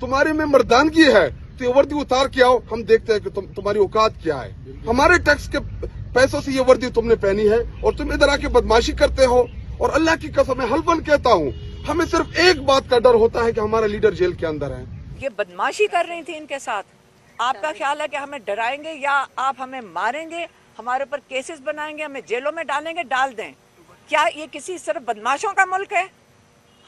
तुम्हारे में मर्दानगी है तो ये वर्दी उतार के आओ, हम देखते हैं कि तुम्हारी औकात क्या है। हमारे टैक्स के पैसों से ये वर्दी तुमने पहनी है और तुम इधर आके बदमाशी करते हो। और अल्लाह की कसम मैं हल्फन कहता हूँ, हमें सिर्फ एक बात का डर होता है कि हमारा लीडर जेल के अंदर है। ये बदमाशी कर रही थी इनके साथ। आपका ख्याल है कि हमें डराएंगे या आप हमें मारेंगे, हमारे ऊपर केसेस बनाएंगे, हमें जेलों में डालेंगे? डाल दें। क्या ये किसी सिर्फ बदमाशों का मुल्क है?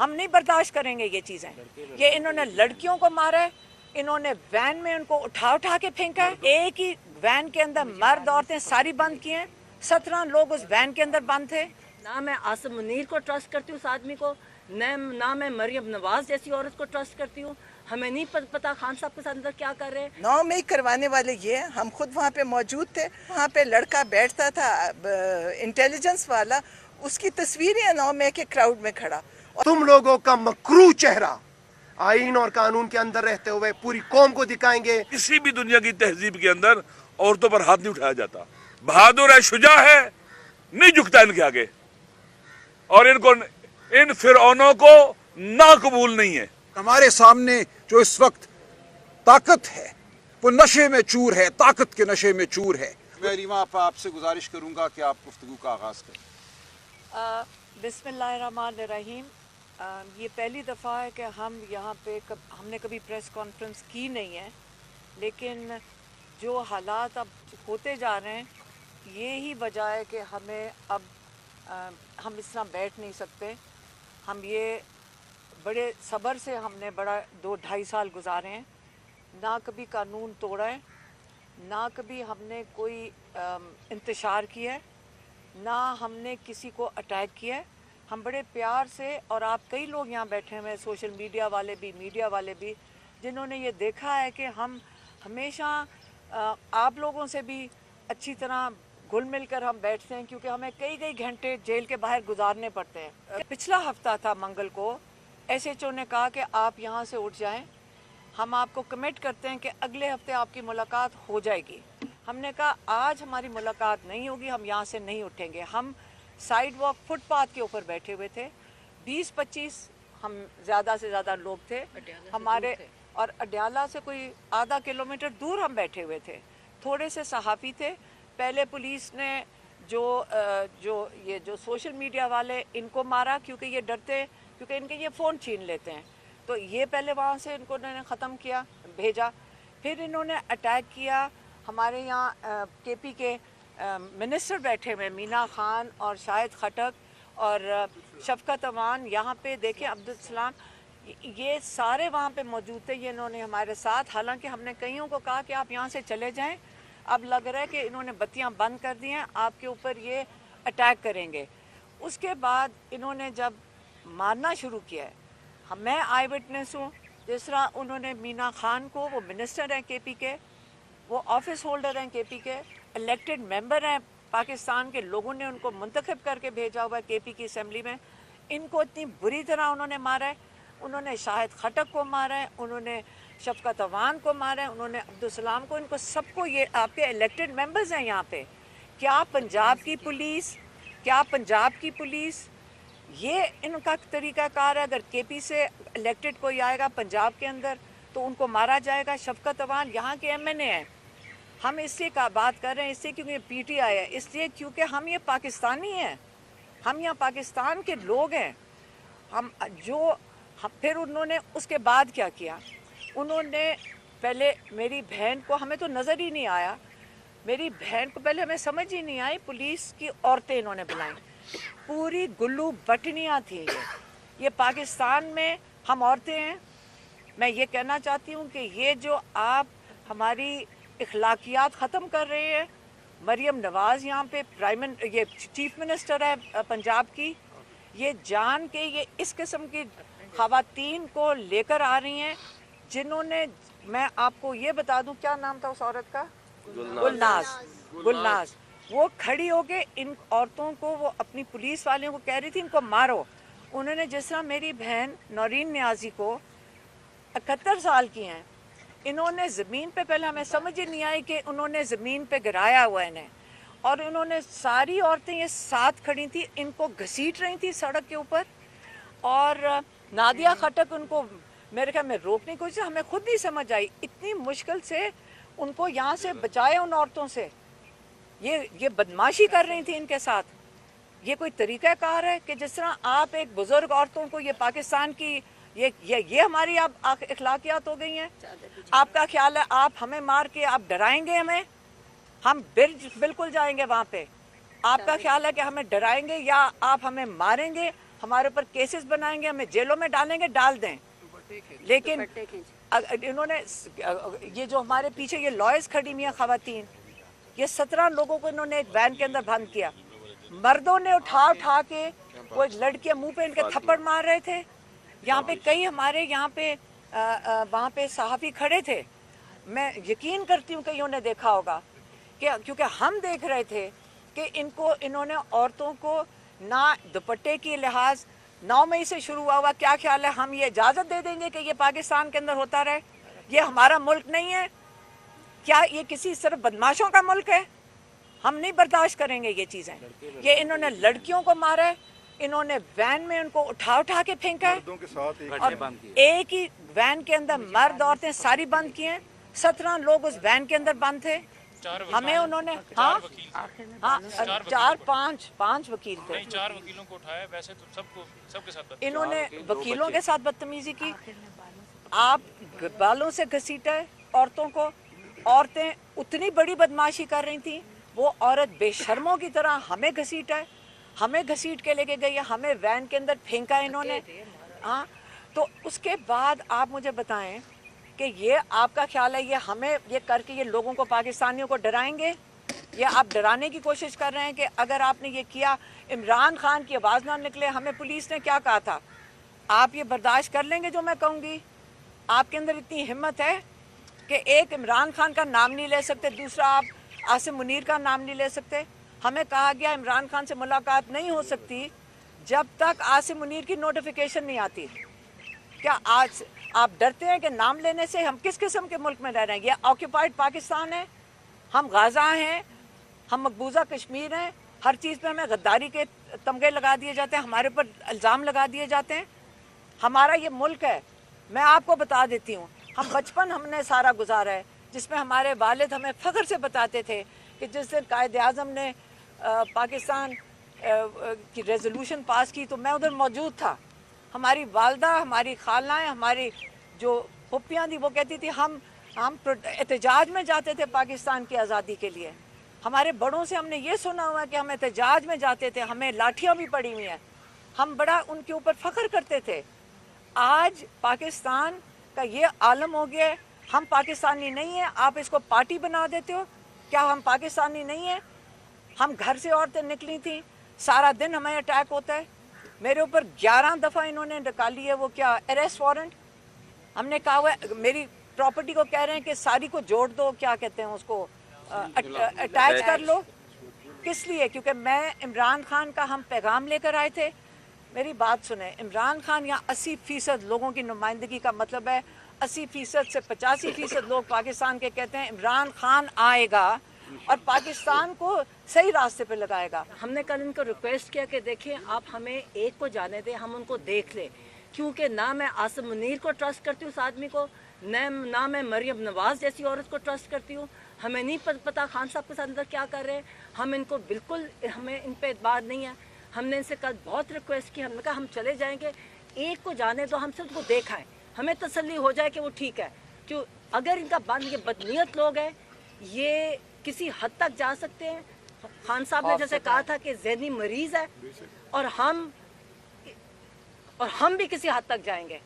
हम नहीं बर्दाश्त करेंगे ये चीजें। ये इन्होंने लड़कियों को मारा है, इन्होंने वैन में उनको उठा के फेंका है। एक ही वैन के अंदर मर्द औरतें सारी बंद की हैं, 17 लोग उस वैन के अंदर बंद थे। ना मैं आसिम मुनीर को ट्रस्ट करती हूँ उस आदमी को, ना मैं मरियम नवाज जैसी औरत को ट्रस्ट करती हूँ। हमें नहीं पता खान साहब के साथ अंदर क्या कर रहे हैं। 9 मई करवाने वाले ये हैं, हम खुद वहाँ पे मौजूद थे। वहाँ पे लड़का बैठता था इंटेलिजेंस वाला, उसकी तस्वीर है 9 मई के क्राउड में खड़ा। तुम लोगों का मकरू चेहरा आईन और कानून के अंदर रहते हुए पूरी कौम को दिखाएंगे। किसी भी दुनिया की तहजीब के अंदर औरतों पर हाथ नहीं उठाया जाता। बहादुर है, शुजा है, नहीं झुकता इनके आगे, और इनको इन फिरौनों को नाकबूल नहीं है। हमारे सामने जो इस वक्त ताकत है वो नशे में चूर है, ताकत के नशे में चूर है। मैं रीमा आपसे गुजारिश करूंगा कि आप गुफ्तगू का आगाज करें। बिस्मिल्लाहिर्रहमानिर्रहीम। ये पहली दफ़ा है कि हम यहाँ पे हमने कभी प्रेस कॉन्फ्रेंस की नहीं है, लेकिन जो हालात अब होते जा रहे हैं ये वजह है कि हमें अब हम इस तरह बैठ नहीं सकते। हम ये बड़े सब्र से हमने बड़ा 2-2.5 साल गुजारे हैं, ना कभी कानून तोड़ा है, ना कभी हमने कोई इंतशार किया है, ना हमने किसी को अटैक किया है। हम बड़े प्यार से, और आप कई लोग यहाँ बैठे हुए हैं, सोशल मीडिया वाले भी, मीडिया वाले भी, जिन्होंने ये देखा है कि हम हमेशा आप लोगों से भी अच्छी तरह घुल मिल कर हम बैठते हैं, क्योंकि हमें कई घंटे जेल के बाहर गुजारने पड़ते हैं। पिछला हफ्ता था मंगल को, SHO ने कहा कि आप यहाँ से उठ जाएं, हम आपको कमिट करते हैं कि अगले हफ्ते आपकी मुलाकात हो जाएगी। हमने कहा आज हमारी मुलाकात नहीं होगी, हम यहाँ से नहीं उठेंगे। हम साइड वॉक फुटपाथ के ऊपर बैठे हुए थे, 20-25 हम ज़्यादा से ज़्यादा लोग थे हमारे, और अड्याला से कोई आधा किलोमीटर दूर हम बैठे हुए थे। थोड़े से सहाफ़ी थे। पहले पुलिस ने जो सोशल मीडिया वाले इनको मारा, क्योंकि ये डरते, क्योंकि इनके ये फ़ोन छीन लेते हैं, तो ये पहले वहाँ से इनको इन्होंने ख़त्म किया, भेजा। फिर इन्होंने अटैक किया। हमारे यहाँ KP के मिनिस्टर बैठे हुए, मीना खान और शाहिद खटक और शफकत अवान, यहाँ पे देखें अब्दुल सलाम, ये सारे वहाँ पे मौजूद थे। ये इन्होंने हमारे साथ, हालांकि हमने कईयों को कहा कि आप यहाँ से चले जाएं, अब लग रहा है कि इन्होंने बत्तियाँ बंद कर दी हैं, आपके ऊपर ये अटैक करेंगे। उसके बाद इन्होंने जब मारना शुरू किया है, मैं आई विटनेस हूँ, जिस तरह उन्होंने मीना खान को, वो मिनिस्टर हैं KP के, वो ऑफिस होल्डर हैं KP के, इलेक्टेड मेंबर हैं, पाकिस्तान के लोगों ने उनको मुंतखब करके भेजा हुआ है KP की असेंबली में, इनको इतनी बुरी तरह उन्होंने मारा है। उन्होंने शाहिद खटक को मारा है, उन्होंने शफकत अवान को मारा है, उन्होंने अब्दुल सलाम को, इनको सबको, ये आपके इलेक्टेड मेंबर्स हैं यहाँ पे। क्या पंजाब की पुलिस ये इनका तरीक़ाकार है? अगर KP से इलेक्टेड कोई आएगा पंजाब के अंदर तो उनको मारा जाएगा। शफकत अवान यहाँ के MNA हैं। हम इससे का बात कर रहे हैं, इससे क्योंकि PTI है, इसलिए क्योंकि हम ये पाकिस्तानी हैं, हम यहाँ पाकिस्तान के लोग हैं। फिर उन्होंने उसके बाद क्या किया, उन्होंने पहले मेरी बहन को, हमें तो नज़र ही नहीं आया, मेरी बहन को पहले हमें समझ ही नहीं आई, पुलिस की औरतें इन्होंने बुलाई, पूरी गुल्लू बटनियाँ थी। ये पाकिस्तान में हम औरतें हैं। मैं ये कहना चाहती हूँ कि ये जो आप हमारी इखलाकियात ख़त्म कर रहे हैं, मरियम नवाज़ यहाँ पे ये चीफ मिनिस्टर है पंजाब की, ये जान के ये इस किस्म की ख़वातीन को लेकर आ रही हैं, जिन्होंने, मैं आपको ये बता दूं, क्या नाम था उस औरत का? गुलनाज। वो खड़ी होके इन औरतों को, वो अपनी पुलिस वालों को कह रही थी इनको मारो। उन्होंने, जिस तरह मेरी बहन नौरीन न्याजी को 71 साल की हैं, इन्होंने ज़मीन पे, पहले हमें समझ ही नहीं आई कि उन्होंने ज़मीन पे गिराया हुआ है इन्हें, और उन्होंने सारी औरतें ये साथ खड़ी थी, इनको घसीट रही थी सड़क के ऊपर, और नादिया खटक उनको मेरे ख्याल में रोकने की कोशिश हमें खुद नहीं समझ आई, इतनी मुश्किल से उनको यहाँ से बचाए उन औरतों से। ये बदमाशी कर रही थी इनके साथ। ये कोई तरीक़ाकार है कि जिस तरह आप एक बुजुर्ग औरतों को, ये पाकिस्तान की ये हमारी अब अखलाकियात हो गई हैं। आपका ख्याल है आप हमें मार के आप डराएंगे हमें? हम बिल्कुल जाएंगे वहाँ पे। आपका ख्याल है कि हमें डराएंगे या आप हमें मारेंगे, हमारे ऊपर केसेस बनाएंगे, हमें जेलों में डालेंगे? डाल दें, लेकिन इन्होंने ये जो हमारे पीछे ये लॉयर्स खड़ी हुई हैं ख़वातीन, ये 17 लोगों को इन्होंने एक वैन के अंदर बंद किया। मर्दों ने उठा के वो लड़कियां मुंह पे इनके थप्पड़ मार रहे थे। यहाँ पे कई हमारे यहाँ पे वहाँ पे सहाफ़ी खड़े थे, मैं यकीन करती हूँ कईयों ने देखा होगा कि क्योंकि हम देख रहे थे कि इन्होंने औरतों को ना दुपट्टे की लिहाज 9 मई से शुरू हुआ। क्या ख्याल है हम ये इजाज़त दे देंगे कि ये पाकिस्तान के अंदर होता रहे? ये हमारा मुल्क नहीं है क्या? ये किसी सिर्फ बदमाशों का मुल्क है? हम नहीं बर्दाश्त करेंगे ये चीज़ें। ये इन्होंने लड़कियों को मारा है, इन्होंने वैन में उनको उठा के फेंका है, और एक ही वैन के अंदर मर्द औरतें सारी बंद किए हैं। 17 लोग उस वैन के अंदर बंद थे। हमें उन्होंने पांच वकील थे। 4 वकीलों को उठाया, वैसे तो सबके साथ इन्होंने वकीलों के साथ बदतमीजी की। आप बालों से घसीटा है औरतों को। औरतें उतनी बड़ी बदमाशी कर रही थी, वो औरत बेशर्मों की तरह हमें घसीटा है, हमें घसीट के लेके गई है, हमें वैन के अंदर फेंका है इन्होंने। हाँ, तो उसके बाद आप मुझे बताएं कि ये आपका ख्याल है ये हमें ये करके ये लोगों को, पाकिस्तानियों को डराएंगे? या आप डराने की कोशिश कर रहे हैं कि अगर आपने ये किया, इमरान खान की आवाज़ ना निकले? हमें पुलिस ने क्या कहा था? आप ये बर्दाश्त कर लेंगे जो मैं कहूँगी? आपके अंदर इतनी हिम्मत है कि एक इमरान खान का नाम नहीं ले सकते, दूसरा आप आसिम मुनीर का नाम नहीं ले सकते? हमें कहा गया इमरान खान से मुलाकात नहीं हो सकती जब तक आसिम मुनीर की नोटिफिकेशन नहीं आती। क्या आज आप डरते हैं कि नाम लेने से? हम किस किस्म के मुल्क में रह रहे हैं? ये ऑक्यूपाइड पाकिस्तान है, हम गाज़ा हैं, हम मकबूजा कश्मीर हैं। हर चीज़ पे हमें गद्दारी के तमगे लगा दिए जाते हैं, हमारे ऊपर इल्ज़ाम लगा दिए जाते हैं। हमारा ये मुल्क है, मैं आपको बता देती हूँ, हम बचपन हमने सारा गुजारा है जिसमें हमारे वालिद हमें फ़ख्र से बताते थे कि जिस दिन कायद आज़म ने पाकिस्तान की रेजोल्यूशन पास की तो मैं उधर मौजूद था। हमारी वालदा, हमारी खालाएँ, हमारी जो पुप्पियाँ थी वो कहती थी हम एहतजाज में जाते थे पाकिस्तान की आज़ादी के लिए। हमारे बड़ों से हमने ये सुना हुआ कि हम एहतजाज में जाते थे, हमें लाठियाँ भी पड़ी हुई हैं, हम बड़ा उनके ऊपर फ़ख्र करते थे। आज पाकिस्तान का ये आलम हो गया है, हम पाकिस्तानी नहीं हैं, आप इसको पार्टी बना देते हो। क्या हम पाकिस्तानी नहीं हैं? हम घर से औरतें निकली थी, सारा दिन हमें अटैक होता है। मेरे ऊपर 11 दफ़ा इन्होंने निकाली है वो क्या अरेस्ट वारंट। हमने कहा हुआ है, मेरी प्रॉपर्टी को कह रहे हैं कि सारी को जोड़ दो, क्या कहते हैं उसको, अटैच कर लो। किस लिए? क्योंकि मैं इमरान खान का हम पैगाम लेकर आए थे। मेरी बात सुने, इमरान खान यहाँ 80% लोगों की नुमाइंदगी का मतलब है 80% से 85% लोग पाकिस्तान के कहते हैं इमरान खान आएगा और पाकिस्तान को सही रास्ते पे लगाएगा। हमने कल इनको रिक्वेस्ट किया कि देखिए आप हमें एक को जाने दें, हम उनको देख लें, क्योंकि ना मैं आसिम मुनीर को ट्रस्ट करती हूँ उस आदमी को, ना मैं मरियम नवाज़ जैसी औरत को ट्रस्ट करती हूँ। हमें नहीं पता खान साहब के साथ अंदर क्या कर रहे हैं। हम इनको बिल्कुल, हमें इन पर एतबार नहीं है। हमने इनसे कल बहुत रिक्वेस्ट की, हमने कहा हम चले जाएंगे, एक को जाने दो, हम सिर्फ उनको देखाएं, हमें तसल्ली हो जाए कि वो ठीक है। क्यों? अगर इनका बंद, ये बदनीयत लोग हैं, ये किसी हद तक जा सकते हैं। खान साहब ने जैसे कहा था कि ज़हनी मरीज है, और हम भी किसी हद तक जाएंगे।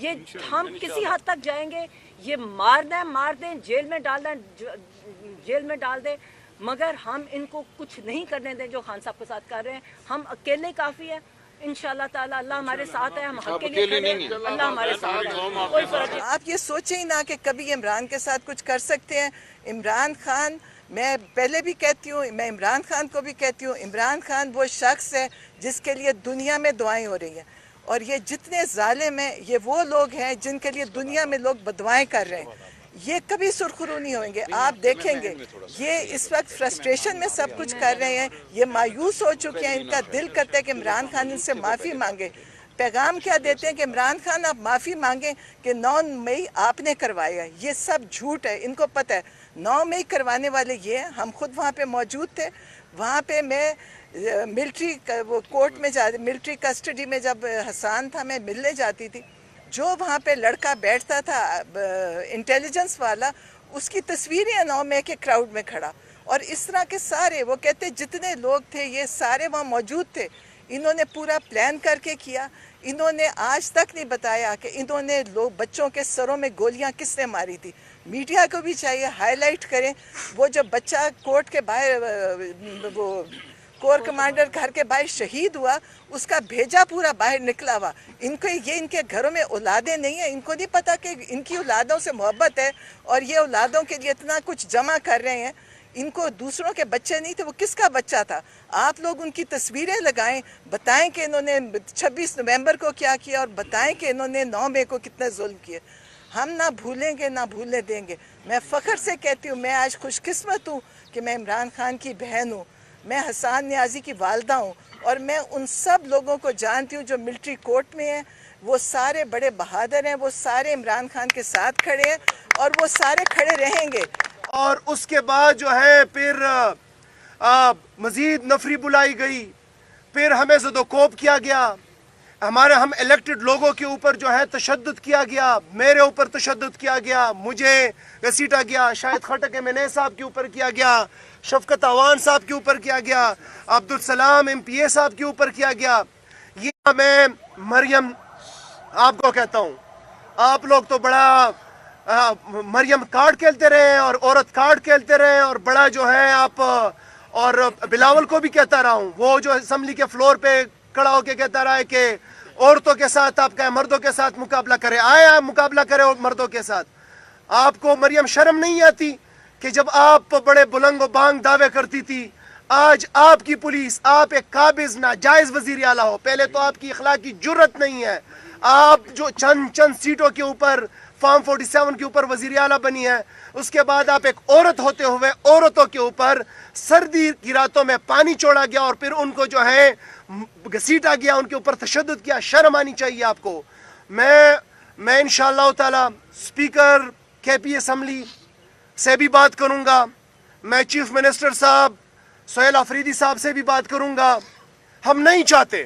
ये हम किसी हद तक जाएंगे। ये मारना है मार दें, जेल में डाल दें, मगर हम इनको कुछ नहीं करने दें जो खान साहब के साथ कर रहे हैं। हम अकेले काफ़ी है। इंशाल्लाह ताला अल्लाह हमारे साथ है, हम हक के लिए खड़े हैं, अल्लाह हमारे साथ है, कोई फर्क नहीं। आप ये सोचें ही ना कि कभी इमरान के साथ कुछ कर सकते हैं। इमरान खान, मैं पहले भी कहती हूँ, मैं इमरान खान को भी कहती हूँ, इमरान खान वो शख्स है जिसके लिए दुनिया में दुआएं हो रही हैं, और ये जितने जालिम हैं ये वो लोग हैं जिनके लिए दुनिया में लोग बदुआएं कर रहे हैं। ये कभी सुरखरू नहीं होंगे। आप देखेंगे ये इस वक्त फ्रस्ट्रेशन में सब कुछ कर रहे हैं, ये मायूस हो चुके हैं, इनका दिल करता है कि इमरान खान इनसे माफ़ी मांगे। पैगाम क्या देते हैं कि इमरान खान आप माफ़ी मांगें कि 9 मई आपने करवाया। ये सब झूठ है, इनको पता है। 9 मई करवाने वाले ये हैं। हम खुद वहाँ पे मौजूद थे। वहाँ पे मैं मिलिट्री वो कोर्ट में मिलिट्री कस्टडी में जब हसन था, मैं मिलने जाती थी। जो वहाँ पे लड़का बैठता था इंटेलिजेंस वाला, उसकी तस्वीरें हैं 9 मई के क्राउड में खड़ा। और इस तरह के सारे, वो कहते जितने लोग थे ये सारे वहाँ मौजूद थे। इन्होंने पूरा प्लान करके किया। इन्होंने आज तक नहीं बताया कि इन्होंने लोग बच्चों के सरों में गोलियां किसने मारी थी। मीडिया को भी चाहिए हाईलाइट करें। वो जो बच्चा कोर्ट के बाहर, वो कोर कमांडर घर के बाहर शहीद हुआ, उसका भेजा पूरा बाहर निकला हुआ। इनको ये, इनके घरों में औलादें नहीं है, इनको नहीं पता कि इनकी औलादों से मोहब्बत है और ये औलादों के लिए इतना कुछ जमा कर रहे हैं। इनको दूसरों के बच्चे नहीं थे, वो किसका बच्चा था? आप लोग उनकी तस्वीरें लगाएं, बताएं कि इन्होंने 26 नवंबर को क्या किया और बताएं कि इन्होंने 9 मई को कितने जुल्म किए। हम ना भूलेंगे ना भूलने देंगे। मैं फ़ख्र से कहती हूँ, मैं आज खुशकिस्मत हूँ कि मैं इमरान खान की बहन हूँ, मैं हसन नियाज़ी की वालदा हूँ और मैं उन सब लोगों को जानती हूँ जो मिलिट्री कोर्ट में हैं। वो सारे बड़े बहादुर हैं, वो सारे इमरान खान के साथ खड़े हैं और वो सारे खड़े रहेंगे। और उसके बाद जो है फिर मज़ीद नफरी बुलाई गई, फिर हमें ज़दोकोप किया गया, हम इलेक्टेड लोगों के ऊपर जो है तशद्दुद किया गया, मेरे ऊपर तशद्दुद किया गया, मुझे घसीटा गया, शाहिद खटक एमएनए साहब के ऊपर किया गया, शफकत अवान साहब के ऊपर किया गया, अब्दुल सलाम एमपीए साहब के ऊपर किया गया। ये मैं मरियम आपको कहता हूँ, आप लोग तो बड़ा मरियम कार्ड खेलते रहे और औरत कार्ड खेलते रहे और बड़ा जो है आप, और बिलावल को भी कहता रहा हूँ, वो जो असम्बली के फ्लोर पे खड़ा होकर कहता रहा है कि औरतों के साथ आप क्या मर्दों के साथ मुकाबला करें, आए मुकाबला करें मर्दों के साथ। आपको मरियम शर्म नहीं आती कि जब आप बड़े बुलंद बांग दावे करती थी, आज आपकी पुलिस, आप एक काबिज नाजायज वजीर आला हो। पहले तो आपकी अखलाकी जुर्रत नहीं है, आप जो चंद सीटों के ऊपर फॉर्म 47 के ऊपर वजीर आला बनी है, उसके बाद आप एक औरत होते हुए औरतों के ऊपर सर्दी की रातों में पानी छोड़ा गया और फिर उनको जो है घसीटा गया, उनके ऊपर तशद्दुद किया। शर्म आनी चाहिए आपको। मैं इंशाअल्लाह ताला स्पीकर केपी असम्बली से भी बात करूंगा, मैं चीफ मिनिस्टर साहब सोहेल अफरीदी साहब से भी बात करूंगा। हम नहीं चाहते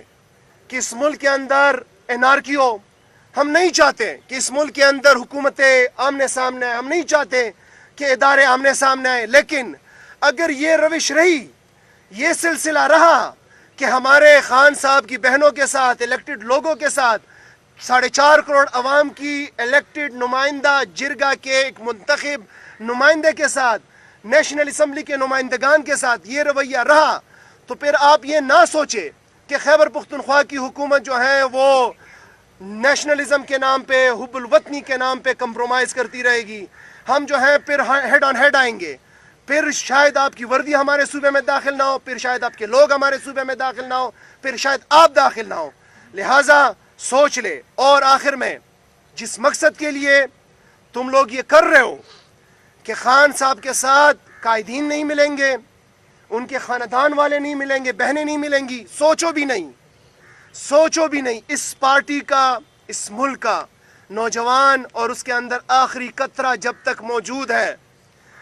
कि इस मुल्क के अंदर एनार्की हो, हम नहीं चाहते कि इस मुल्क के अंदर हुकूमतें आमने सामने आए, हम नहीं चाहते कि इदारे आमने सामने आए। लेकिन अगर ये रविश रही, ये सिलसिला रहा कि हमारे खान साहब की बहनों के साथ, इलेक्टेड लोगों के साथ, 4.5 करोड़ अवाम की इलेक्टेड नुमाइंदा जिरगा के एक मुंतखब नुमाइंदे के साथ, नेशनल असम्बली के नुमाइंदगान के साथ ये रवैया रहा, तो फिर आप ये ना सोचे कि खैबर पुख्तनख्वा की हुकूमत जो है वो नेशनलिज्म के नाम पे, हुब्बुल वतनी के नाम पे कंप्रोमाइज़ करती रहेगी। हम जो है फिर हेड ऑन हेड आएंगे, फिर शायद आपकी वर्दी हमारे सूबे में दाखिल ना हो, फिर शायद आपके लोग हमारे सूबे में दाखिल ना हो, फिर शायद आप दाखिल ना हो। लिहाजा सोच ले। और आखिर में, जिस मकसद के लिए तुम लोग ये कर रहे हो कि खान साहब के साथ कायदीन नहीं मिलेंगे, उनके खानदान वाले नहीं मिलेंगे, बहनें नहीं मिलेंगी, सोचो भी नहीं, सोचो भी नहीं। इस पार्टी का, इस मुल्क का नौजवान और उसके अंदर आखिरी कतरा जब तक मौजूद है,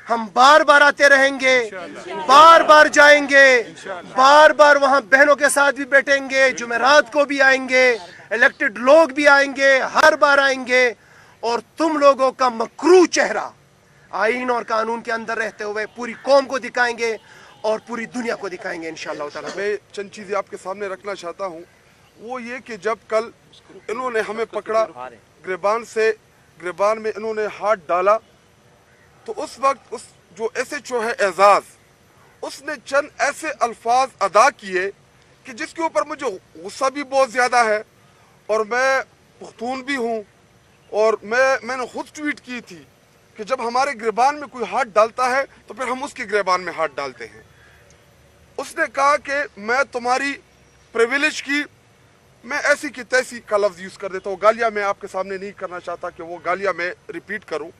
हम बार बार आते रहेंगे, बार बार जाएंगे, बार बार वहां बहनों के साथ भी बैठेंगे, जुमेरात को भी आएंगे, इलेक्टेड लोग भी आएंगे, हर बार आएंगे और तुम लोगों का मकरू चेहरा आईन और कानून के अंदर रहते हुए पूरी कौम को दिखाएंगे और पूरी दुनिया को दिखाएंगे इंशाअल्लाह ताला। मैं चंद चीज़ें आपके सामने रखना चाहता हूँ। वो ये कि जब कल इन्होंने हमें पकड़ा, गिरबान में इन्होंने हाथ डाला, तो उस वक्त उस जो SHO है एजाज, उसने चंद ऐसे अल्फाज अदा किए कि जिसके ऊपर मुझे गुस्सा भी बहुत ज़्यादा है और मैं पुख्तून भी हूँ। और मैंने खुद ट्वीट की थी कि जब हमारे गिरबान में कोई हाथ डालता है तो फिर हम उसके गिरबान में हाथ डालते हैं। उसने कहा कि मैं तुम्हारी प्रिविलेज की, मैं ऐसी की तैसी का लफ्ज़ यूज़ कर देता हूँ। गालियाँ मैं आपके सामने नहीं करना चाहता कि वो गालियाँ मैं रिपीट करूँ।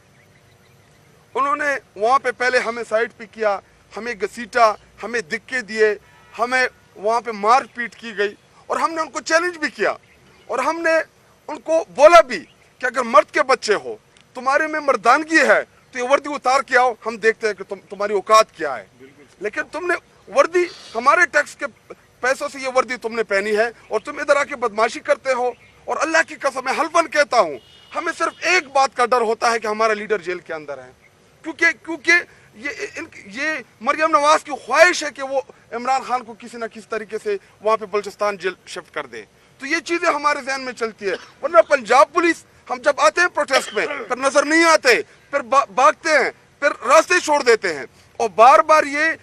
उन्होंने वहाँ पे पहले हमें साइड पे किया, हमें घसीटा, हमें धक्के दिए, हमें वहाँ पे मार पीट की गई और हमने उनको चैलेंज भी किया। और हमने उनको बोला भी कि अगर मर्द के बच्चे हो, तुम्हारे में मर्दानगी है, तो ये वर्दी उतार के आओ, हम देखते हैं कि तुम्हारी औकात क्या है। लेकिन तुमने वर्दी हमारे टैक्स के पैसों से ये वर्दी तुमने पहनी है और तुम इधर आके बदमाशी करते हो। और अल्लाह की कसम मैं हल्फन कहता हूँ, हमें सिर्फ एक बात का डर होता है कि हमारा लीडर जेल के अंदर है, क्योंकि ये मरियम नवाज की ख्वाहिश है कि वो इमरान खान को किसी न किसी तरीके से वहाँ पे बलूचिस्तान जेल शिफ्ट कर दे। तो ये चीजें हमारे जहन में चलती है। वरना पंजाब पुलिस, हम जब आते हैं प्रोटेस्ट में, फिर नजर नहीं आते, फिर भागते हैं, फिर रास्ते छोड़ देते हैं। और बार बार ये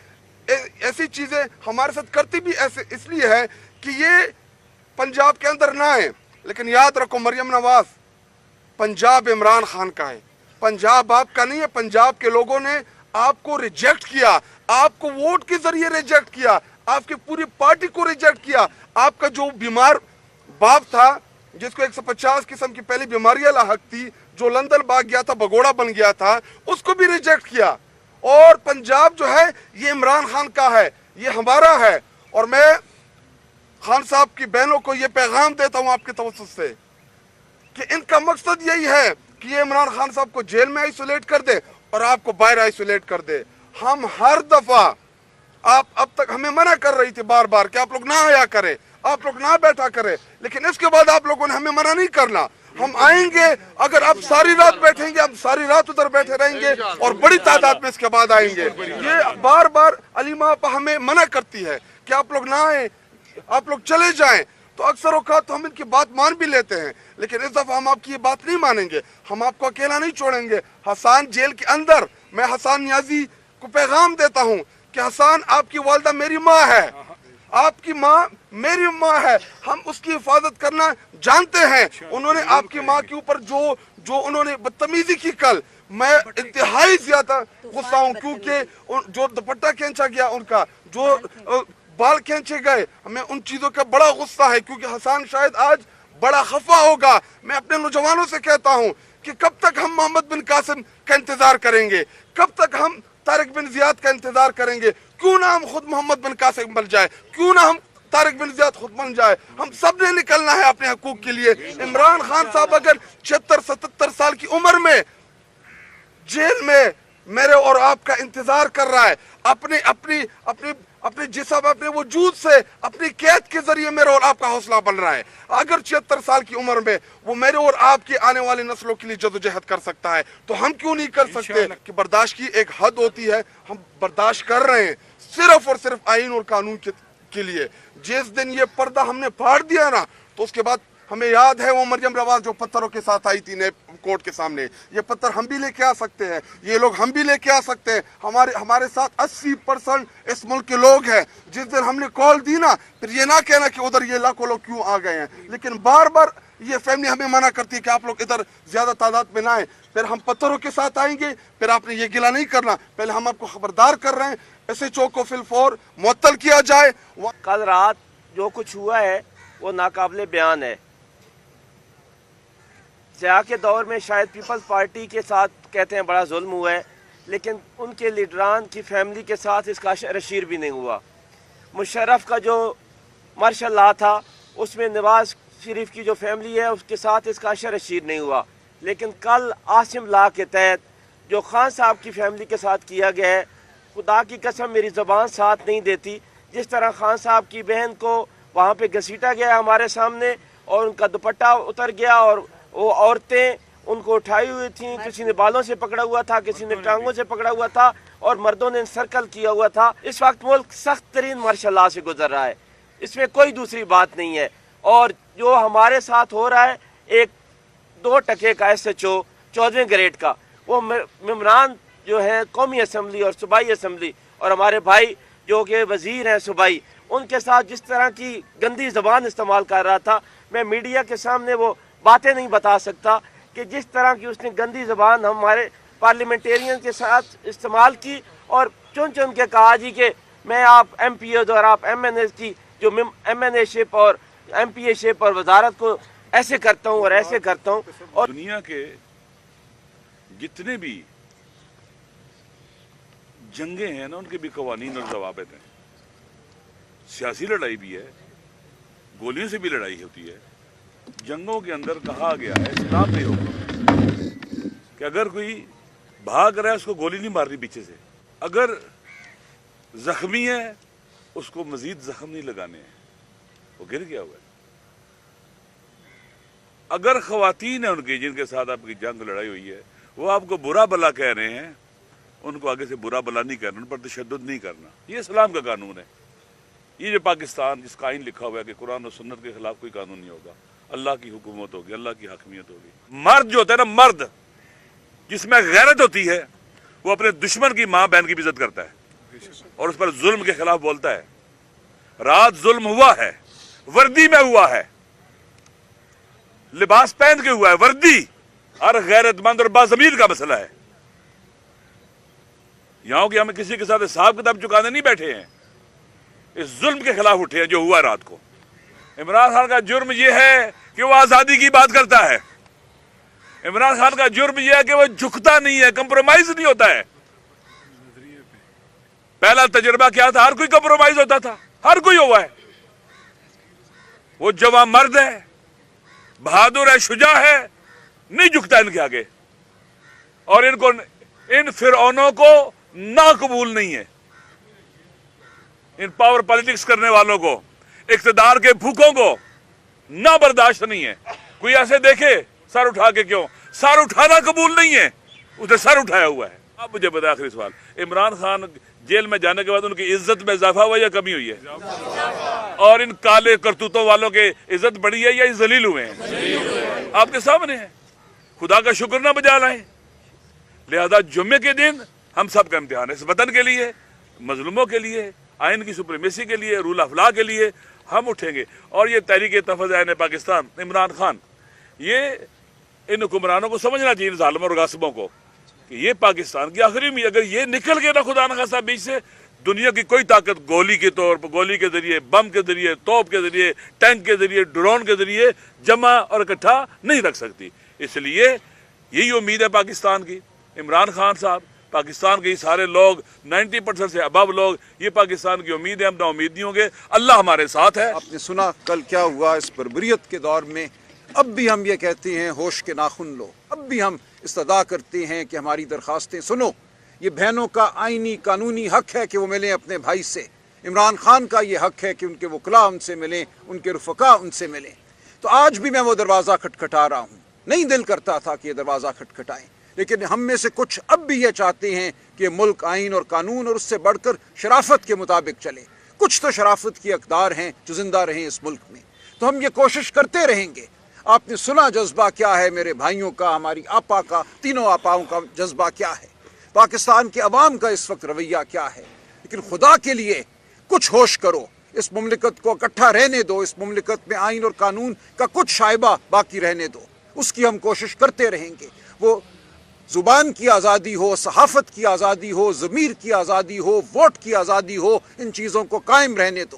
ऐसी चीजें हमारे साथ करती भी ऐसे इसलिए है कि ये पंजाब के अंदर ना आए। लेकिन याद रखो मरियम नवाज, पंजाब इमरान खान का है, पंजाब आपका नहीं है। पंजाब के लोगों ने आपको रिजेक्ट किया, आपको वोट के जरिए रिजेक्ट किया, आपकी पूरी पार्टी को रिजेक्ट किया। आपका जो बीमार बाप था, जिसको 150 किस्म की पहली बीमारियां लाहक थी, जो लंदन भाग गया था, भगोड़ा बन गया था, उसको भी रिजेक्ट किया। और पंजाब जो है ये इमरान खान का है, ये हमारा है। और मैं खान साहब की बहनों को ये पैगाम देता हूं आपके तवज्जुह से कि इनका मकसद यही है कि ये इमरान खान साहब को जेल में आइसोलेट कर दे और आपको बाहर आइसोलेट कर दे। हम हर दफा, आप अब तक हमें मना कर रही थी बार बार कि आप लोग ना आया करें, आप लोग ना बैठा करें, लेकिन इसके बाद आप लोगों ने हमें मना नहीं करना। हम आएंगे, अगर आप सारी रात बैठेंगे, हम सारी रात उधर बैठे रहेंगे और बड़ी तादाद में इसके बाद आएंगे। ये बार बार अलीमा आपा हमें मना करती है कि आप लोग ना आए, आप लोग चले जाएं। तो अक्सर औकात तो हम इनकी बात मान भी लेते हैं, लेकिन इस दफा हम आपकी ये बात नहीं मानेंगे। हम आपको अकेला नहीं छोड़ेंगे। हसान जेल के अंदर, मैं हसान नियाजी को पैगाम देता हूँ कि हसान, आपकी वालिदा मेरी माँ है, आपकी माँ मेरी माँ है, हम उसकी हिफाजत करना जानते हैं। उन्होंने आपकी माँ के ऊपर जो उन्होंने बदतमीजी की कल, मैं इंतहाई ज्यादा गुस्सा हूँ, क्योंकि जो दुपट्टा खींचा गया उनका, जो बाल खींचे गए, हमें उन चीजों का बड़ा गुस्सा है, क्योंकि हसान शायद आज बड़ा खफा होगा। मैं अपने नौजवानों से कहता हूँ कि कब तक हम मोहम्मद बिन कासिम का इंतजार करेंगे, कब तक हम तारिक बिन जियाद का इंतजार करेंगे? क्यों ना हम खुद मोहम्मद बिन कासिम बन जाए, क्यों ना हम तारिक बिन जियाद खुद बन जाए। हम सब ने निकलना है अपने हकूक के लिए। इमरान खान साहब अगर 76-77 साल की उम्र में जेल में मेरे और आपका इंतजार कर रहा है, अपने जिस्म, अपने वजूद से, अपनी कैद के जरिए मेरे और आपका हौसला बन रहा है। अगर 76 साल की उम्र में वो मेरे और आपकी आने वाली नस्लों के लिए जदोजहद कर सकता है, तो हम क्यों नहीं कर सकते? कि बर्दाश्त की एक हद होती है, हम बर्दाश्त कर रहे हैं सिर्फ और सिर्फ आईन और कानून के लिए। जिस दिन ये पर्दा हमने फाड़ दिया ना, तो उसके बाद हमें याद है वो मरियम नवाज जो पत्थरों के साथ आई थी कोर्ट के सामने। ये पत्थर हम भी लेके आ सकते हैं, ये लोग हम भी लेके आ सकते हैं। हमारे साथ 80% इस मुल्क के लोग हैं। जिस दिन हमने कॉल दी ना, फिर ये ना कहना कि उधर ये लाखों लोग क्यों आ गए हैं। लेकिन बार बार ये फैमिली हमें मना करती है कि आप लोग इधर ज्यादा तादाद में ना आए। फिर हम पत्थरों के साथ आएंगे, फिर आपने ये गिला नहीं करना। पहले हम आपको खबरदार कर रहे हैं, SHO को फिलफौर मुअत्तल किया जाए। कल रात जो कुछ हुआ है वो नाकाबिले बयान है। ज़िया के दौर में शायद पीपल्स पार्टी के साथ कहते हैं बड़ा जुल्म हुआ है, लेकिन उनके लीडरान की फैमिली के साथ इसका रशीर भी नहीं हुआ। मुशर्रफ का जो मार्शल लॉ था उसमें नवाज शरीफ की जो फैमिली है उसके साथ इसका रशीर नहीं हुआ। लेकिन कल आसिम लॉ के तहत जो खान साहब की फैमिली के साथ किया गया है, खुदा की कसम मेरी ज़बान साथ नहीं देती। जिस तरह खान साहब की बहन को वहाँ पे घसीटा गया हमारे सामने और उनका दुपट्टा उतर गया और वो औरतें उनको उठाई हुई थी, किसी ने बालों से पकड़ा हुआ था, किसी ने टांगों से पकड़ा हुआ था और मर्दों ने सर्कल किया हुआ था। इस वक्त मुल्क सख्त तरीन मार्शल लॉ से गुजर रहा है, इसमें कोई दूसरी बात नहीं है। और जो हमारे साथ हो रहा है, एक 2 टके का SHO 14वें ग्रेड का, वो मेम्बरान जो है कौमी असम्बली और सूबाई असम्बली और हमारे भाई जो कि वजीर हैं सूबाई, उनके साथ जिस तरह की गंदी ज़बान इस्तेमाल कर रहा था, मैं मीडिया के सामने वो बातें नहीं बता सकता कि जिस तरह की उसने गंदी ज़बान हमारे पार्लियामेंटेरियन के साथ इस्तेमाल की और चुन चुन के कहा जी कि मैं आप MPOs और आप MNA की जो MNA शिप और MPA शिप और वजारत को ऐसे करता हूँ और ऐसे करता हूँ। और दुनिया के जितने भी जंगे हैं ना, उनके भी कवानीन और ज़वाबित हैं। सियासी लड़ाई भी है, गोलियों से भी लड़ाई होती है, जंगों के अंदर कहा गया है, इस्लाम में होगा कि अगर कोई भाग रहा है उसको गोली नहीं मारनी पीछे से, अगर जख्मी है उसको मजीद जख्म नहीं लगाने हैं, वो गिर गया हुआ है। अगर खवातीन है उनकी जिनके साथ आपकी जंग लड़ाई हुई है, वो आपको बुरा भला कह रहे हैं, उनको आगे से बुरा भला नहीं करना, उन पर तशद्दुद नहीं करना। ये इस्लाम का कानून है। ये जो पाकिस्तान जिसका आइन लिखा हुआ है कि कुरान और सुन्नत के खिलाफ कोई कानून नहीं होगा, अल्लाह की हुकूमत होगी, अल्लाह की हकमियत होगी। मर्द जो होता है ना, मर्द जिसमें गैरत होती है, वो अपने दुश्मन की माँ बहन की भी इज्जत करता है और उस पर जुल्म के खिलाफ बोलता है। रात जुल्म हुआ है, वर्दी में हुआ है, लिबास पहन के हुआ है, वर्दी हर गैरतमंद और बाज़मीर का मसला है। यहां कि हम किसी के साथ हिसाब किताब चुकाने नहीं बैठे हैं, इस जुल्म के खिलाफ उठे हैं जो हुआ रात को। इमरान खान का जुर्म यह है कि वो आजादी की बात करता है। इमरान खान का जुर्म यह है कि वो झुकता नहीं है, कंप्रोमाइज नहीं होता है। पहला तजुर्बा क्या था? हर कोई कंप्रोमाइज होता था, हर कोई हुआ है। वो जवान मर्द है, बहादुर है, शुजा है, नहीं झुकता इनके आगे, और इनको इन फिरौनों को ना कबूल नहीं है। इन पावर पॉलिटिक्स करने वालों को, इक्तदार के भूखों को ना बर्दाश्त नहीं है। कोई ऐसे देखे सर उठा के, क्यों? सर उठाना कबूल नहीं है, उसने सर उठाया हुआ है। अब मुझे बता, आखिरी सवाल, इमरान खान जेल में जाने के बाद उनकी इज्जत में इजाफा हुआ या कमी हुई है? और इन काले करतूतों वालों के इज्जत बढ़ी है या जलील हुए हैं? आपके सामने है। खुदा का शुक्र ना बजा लाएं। लिहाजा जुम्मे के दिन हम सब का इम्तिहान है, इस वतन के लिए, मजलूमों के लिए, आइन की सुप्रीमेसी के लिए, रूल ऑफ लॉ के लिए हम उठेंगे। और ये तहरीक तफज़ पाकिस्तान, इमरान खान, ये इन हुक्मरानों को समझना चाहिए, ज़ालिमों और गासिबों को, कि ये पाकिस्तान की आखिरी उम्मीद। अगर ये निकल गया ना खुदा न खास्ता बीच से, दुनिया की कोई ताकत गोली के तौर पर, गोली के जरिए, बम के जरिए, तोप के जरिए, टैंक के जरिए, ड्रोन के जरिए जमा और इकट्ठा नहीं रख सकती। इसलिए यही उम्मीद है पाकिस्तान की। इमरान खान साहब, पाकिस्तान के सारे लोग, 90% से अबव लोग, ये पाकिस्तान की उम्मीद है, हम ना उम्मीद नहीं होंगे। अल्लाह हमारे साथ है। आपने सुना कल क्या हुआ इस बर्बरियत के दौर में। अब भी हम ये कहते हैं होश के नाखुन लो, अब भी हम इस्तदा करते हैं कि हमारी दरखास्तें सुनो। ये बहनों का आईनी कानूनी हक है कि वो मिलें अपने भाई से। इमरान खान का ये हक है कि उनके वकला उनसे मिलें, उनके रुफ़का उनसे मिलें। तो आज भी मैं वो दरवाज़ा खटखटा रहा हूँ। नहीं दिल करता था कि ये दरवाज़ा खटखटाएं, लेकिन हम में से कुछ अब भी ये चाहते हैं कि मुल्क आइन और कानून और उससे बढ़कर शराफत के मुताबिक चले। कुछ तो शराफत की अक़दार हैं जो जिंदा रहें इस मुल्क में, तो हम ये कोशिश करते रहेंगे। आपने सुना जज्बा क्या है मेरे भाइयों का, हमारी आपा का, तीनों आपाओं का जज्बा क्या है, पाकिस्तान के अवाम का इस वक्त रवैया क्या है। लेकिन खुदा के लिए कुछ होश करो, इस मुमलिकत को इकट्ठा रहने दो, इस मुमलिकत में आइन और कानून का कुछ शाइबा बाकी रहने दो। उसकी हम कोशिश करते रहेंगे। वो जुबान की आज़ादी हो, सहाफ़त की आज़ादी हो, ज़मीर की आज़ादी हो, वोट की आज़ादी हो, इन चीज़ों को कायम रहने दो।